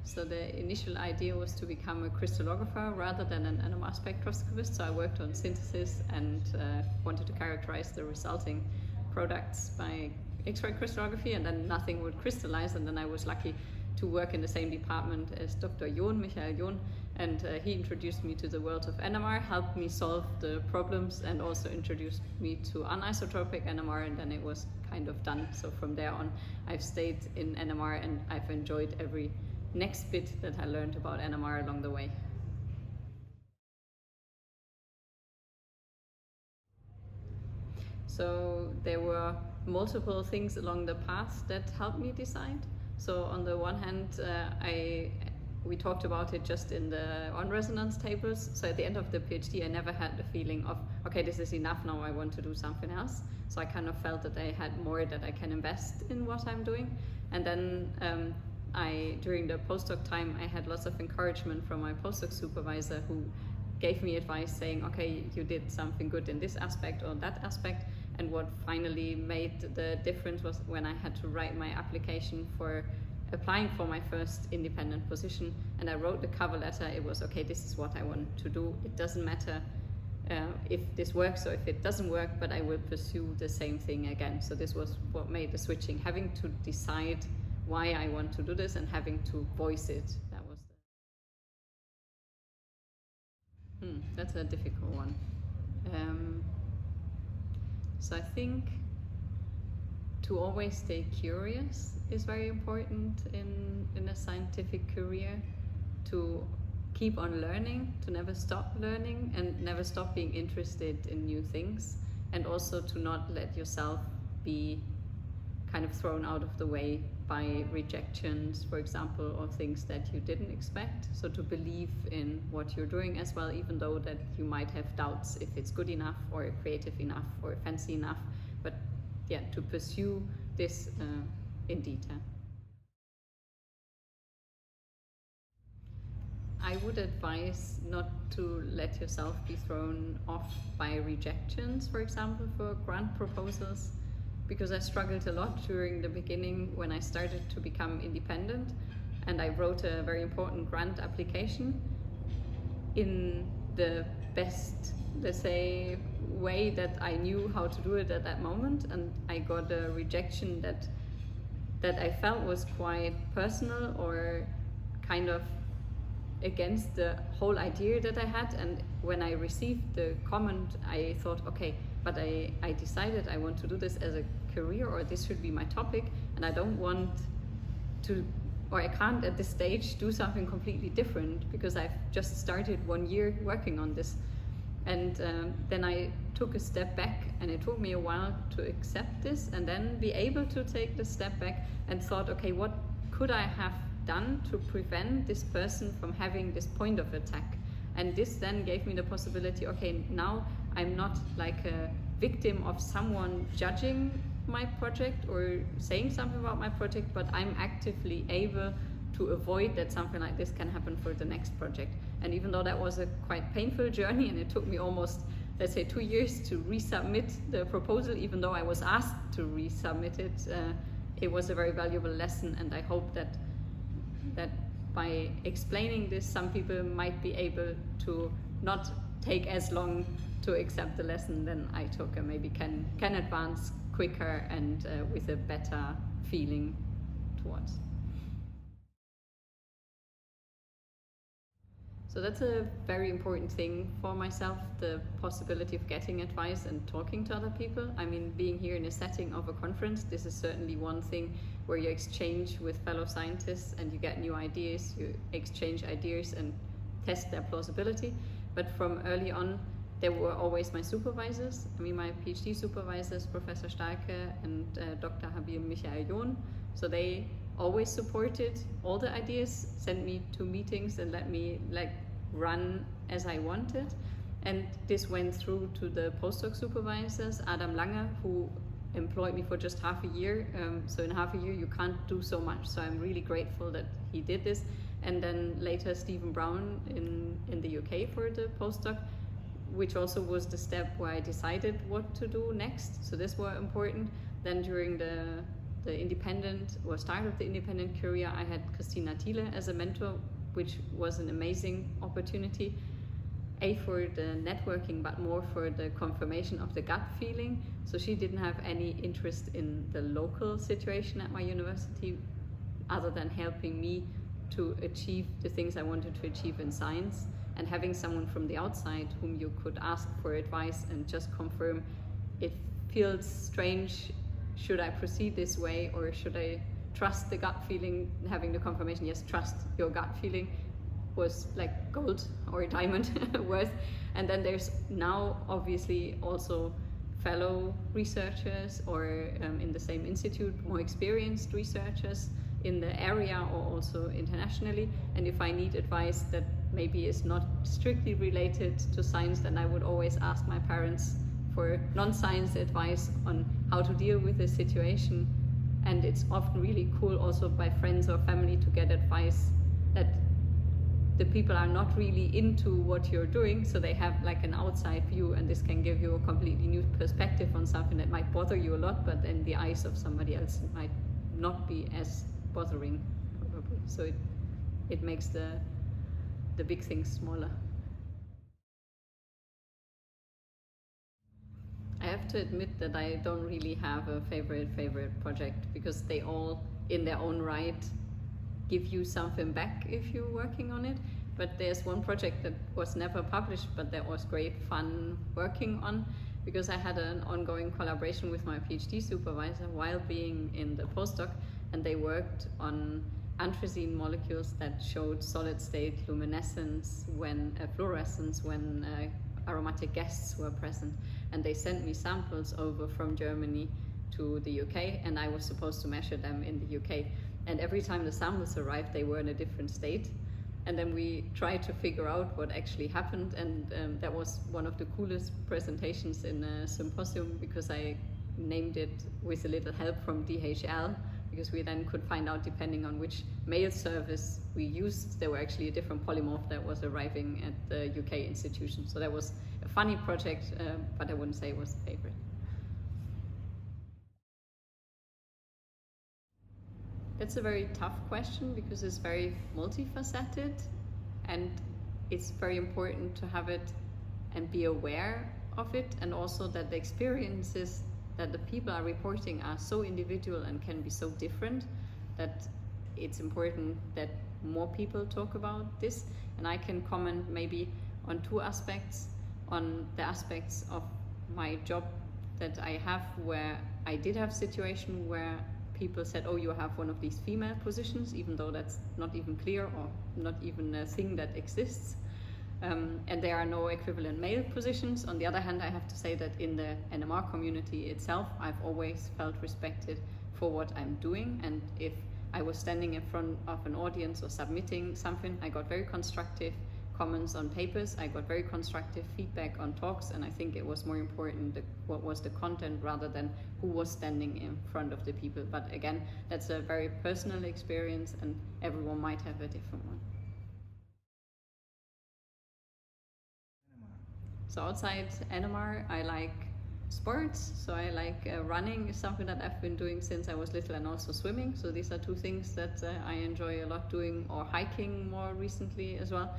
So the initial idea was to become a crystallographer rather than an NMR spectroscopist. So I worked on synthesis and wanted to characterize the resulting products by X-ray crystallography, and then nothing would crystallize. And then I was lucky to work in the same department as Dr. Michael John, and he introduced me to the world of NMR, helped me solve the problems, and also introduced me to anisotropic NMR, and then it was kind of done. So from there on, I've stayed in NMR, and I've enjoyed every next bit that I learned about NMR along the way. So there were multiple things along the path that helped me decide. So on the one hand, we talked about it just in the on-resonance tables. So at the end of the PhD, I never had the feeling of, okay, this is enough now, I want to do something else. So I kind of felt that I had more that I can invest in what I'm doing. And then during the postdoc time, I had lots of encouragement from my postdoc supervisor, who gave me advice saying, okay, you did something good in this aspect or that aspect. And what finally made the difference was when I had to write my application for applying for my first independent position, and I wrote the cover letter. It was, okay, this is what I want to do. It doesn't matter if this works or if it doesn't work, but I will pursue the same thing again. So this was what made the switching, having to decide why I want to do this and having to voice it. That was that's a difficult one. So I think to always stay curious is very important in a scientific career, to keep on learning, to never stop learning and never stop being interested in new things, and also to not let yourself be kind of thrown out of the way by rejections, for example, or things that you didn't expect. So to believe in what you're doing as well, even though that you might have doubts if it's good enough or creative enough or fancy enough, but yeah, to pursue this in detail. I would advise not to let yourself be thrown off by rejections, for example, for grant proposals, because I struggled a lot during the beginning when I started to become independent, and I wrote a very important grant application in the best, let's say, way that I knew how to do it at that moment, and I got a rejection that I felt was quite personal or kind of against the whole idea that I had. And when I received the comment, I thought, okay, but I decided I want to do this as a career, or this should be my topic, and I don't want to, or I can't at this stage do something completely different, because I've just started 1 year working on this. And then I took a step back, and it took me a while to accept this and then be able to take the step back and thought, okay, what could I have done to prevent this person from having this point of attack? And this then gave me the possibility, okay, now I'm not like a victim of someone judging my project or saying something about my project, but I'm actively able to avoid that something like this can happen for the next project. And even though that was a quite painful journey, and it took me almost, let's say, 2 years to resubmit the proposal, even though I was asked to resubmit it, it was a very valuable lesson. And I hope that by explaining this, some people might be able to not take as long to accept the lesson than I took, and maybe can advance quicker and with a better feeling towards. So that's a very important thing for myself, the possibility of getting advice and talking to other people. I mean, being here in a setting of a conference, this is certainly one thing where you exchange with fellow scientists and you get new ideas, you exchange ideas and test their plausibility. But from early on, there were always my supervisors. I mean, my PhD supervisors, Professor Starke and Dr. Michael John. So they always supported all the ideas, sent me to meetings and let me run as I wanted. And this went through to the postdoc supervisors, Adam Lange, who employed me for just half a year. So in half a year, you can't do so much. So I'm really grateful that he did this. And then later, Stephen Brown in the UK for the postdoc, which also was the step where I decided what to do next. So this was important. Then during the the independent, or start of the independent career, I had Christina Thiele as a mentor, which was an amazing opportunity, for the networking, but more for the confirmation of the gut feeling. So she didn't have any interest in the local situation at my university, other than helping me to achieve the things I wanted to achieve in science, and having someone from the outside whom you could ask for advice and just confirm, it feels strange, should I proceed this way, or should I trust the gut feeling? Having the confirmation, yes, trust your gut feeling, was like gold or a diamond worth. And then there's now obviously also fellow researchers, or in the same institute, more experienced researchers in the area or also internationally. And if I need advice that maybe is not strictly related to science, then I would always ask my parents for non-science advice on how to deal with the situation. And it's often really cool also by friends or family to get advice that the people are not really into what you're doing, so they have like an outside view, and this can give you a completely new perspective on something that might bother you a lot, but in the eyes of somebody else it might not be as bothering, probably. So it makes the big things smaller. I have to admit that I don't really have a favorite project, because they all in their own right give you something back if you're working on it. But there's one project that was never published, but that was great fun working on, because I had an ongoing collaboration with my PhD supervisor while being in the postdoc, and they worked on anthracene molecules that showed solid state luminescence fluorescence when aromatic guests were present. And they sent me samples over from Germany to the UK, and I was supposed to measure them in the UK. And every time the samples arrived, they were in a different state. And then we tried to figure out what actually happened, and that was one of the coolest presentations in a symposium, because I named it with a little help from DHL, because we then could find out, depending on which mail service we used, there were actually a different polymorph that was arriving at the UK institution. So that was a funny project, but I wouldn't say it was a favorite. That's a very tough question, because it's very multifaceted, and it's very important to have it and be aware of it, and also that the experiences that the people are reporting are so individual and can be so different, that it's important that more people talk about this. And I can comment maybe on two aspects. On the aspects of my job that I have, where I did have a situation where people said, oh, you have one of these female positions, even though that's not even clear or not even a thing that exists. And there are no equivalent male positions. On the other hand, I have to say that in the NMR community itself, I've always felt respected for what I'm doing. And if I was standing in front of an audience or submitting something, I got very constructive comments on papers, I got very constructive feedback on talks, and I think it was more important what was the content rather than who was standing in front of the people. But again, that's a very personal experience, and everyone might have a different one. So outside NMR, I like sports. So I like running is something that I've been doing since I was little, and also swimming. So these are two things that I enjoy a lot doing, or hiking more recently as well,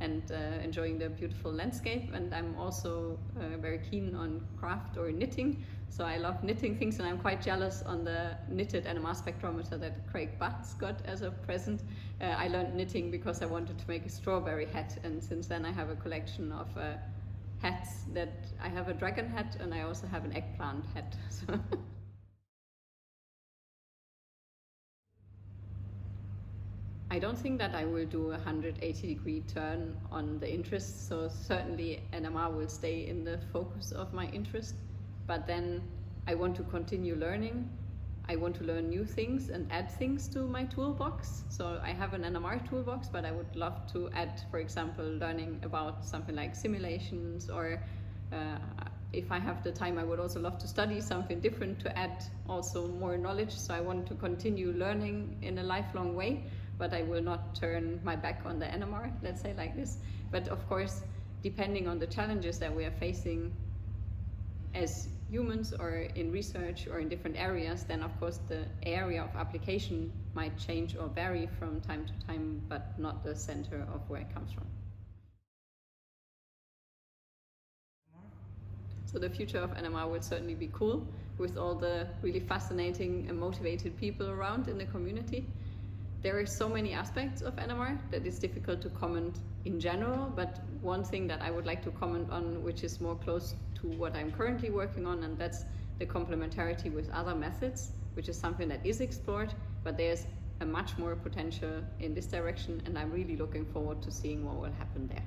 and enjoying the beautiful landscape. And I'm also very keen on craft or knitting. So I love knitting things, and I'm quite jealous on the knitted NMR spectrometer that Craig Butts got as a present. I learned knitting because I wanted to make a strawberry hat, and since then I have a collection of hats. That I have a dragon hat, and I also have an eggplant hat. So I don't think that I will do a 180-degree turn on the interest, so certainly NMR will stay in the focus of my interest, but then I want to continue learning. I want to learn new things and add things to my toolbox. So I have an NMR toolbox, but I would love to add, for example, learning about something like simulations, or if I have the time, I would also love to study something different to add also more knowledge. So I want to continue learning in a lifelong way, but I will not turn my back on the NMR, let's say like this. But of course, depending on the challenges that we are facing as humans or in research or in different areas, then of course the area of application might change or vary from time to time, but not the center of where it comes from. So the future of NMR would certainly be cool, with all the really fascinating and motivated people around in the community. There are so many aspects of NMR that it's difficult to comment in general, but one thing that I would like to comment on, which is more close to what I'm currently working on, and that's the complementarity with other methods, which is something that is explored, but there's a much more potential in this direction, and I'm really looking forward to seeing what will happen there.